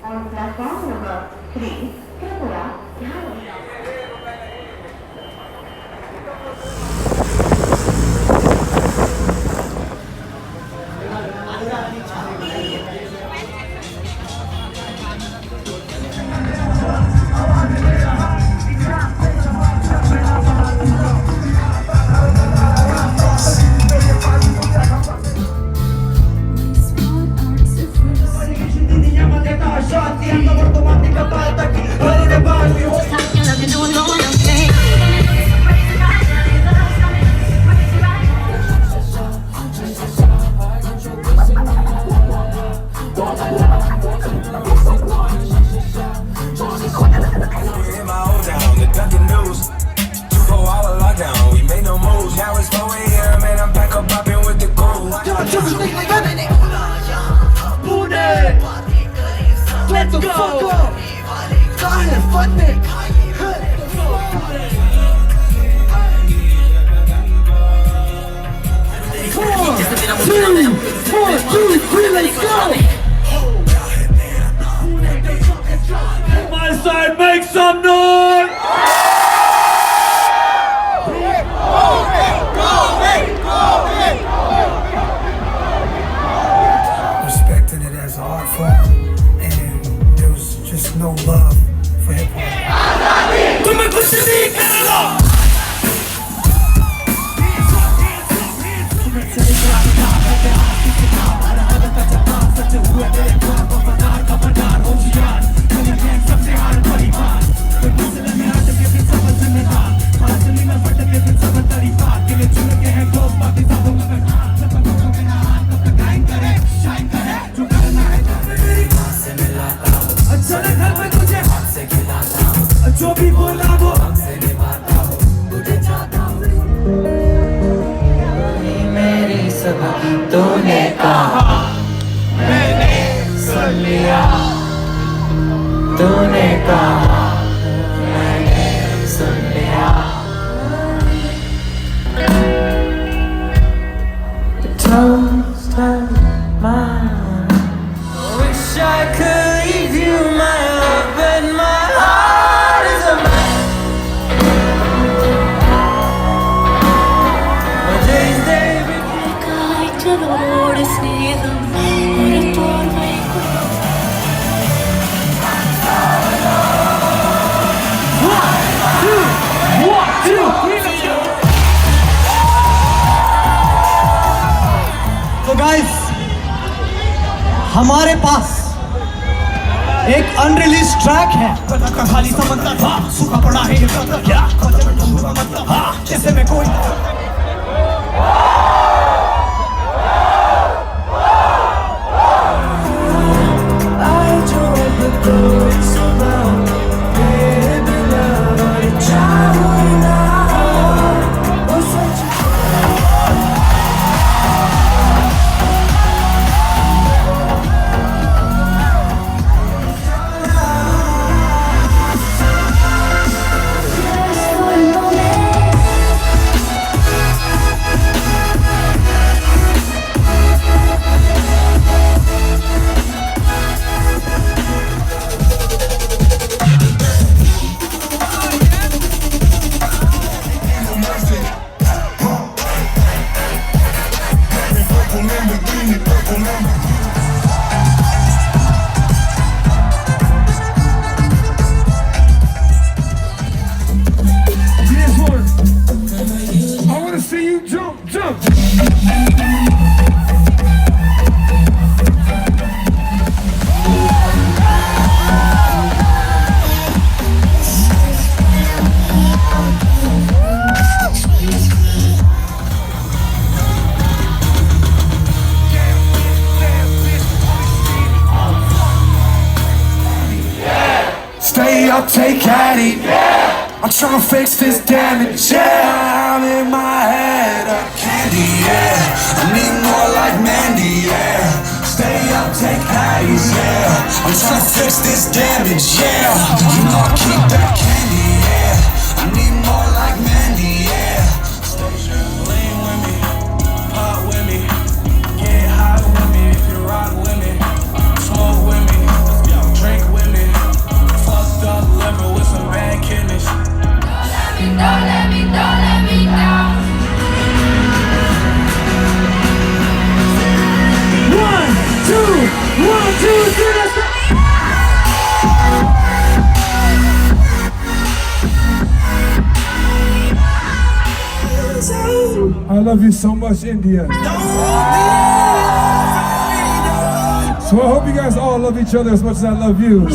On platform number 3, Tripura, Dhaka. Let the fuck up! Kahe fanne! Four, two, three, let's go! My side, make some noise! Respecting it as an art form, and there was just no love for hip hop. तुम्हें कुछ नहीं करना जो भी बोला वो मेरी सब तूने कहा मैंने सुन लिया तूने कहा मैंने सुन लिया The toast of mine Wish I could give you my love but my heart is a mess കാഴ്ചകളോട് സ്നേഹം ഒരു തോർവൈ तो गाइस हमारे पास एक अनरिलीज ट्रैक है खाली समझता था सूखा पड़ा है ये सब क्या मतलब हाँ जैसे मैं कोई Stay up, take at it. Yeah. I'm tryna fix this damage. Yeah, I'm in my head. Candy, yeah. I need more like Mandy, yeah. Stay up, take patties, yeah. I'm tryna fix this damage, yeah. You know I keep that candy, yeah. I need more like Mandy, yeah. Stay lean with me, hot with me, get hot with me if you rock with me, smoke with me, drink love you so much, India. So I hope you guys all love each other as much as I love you.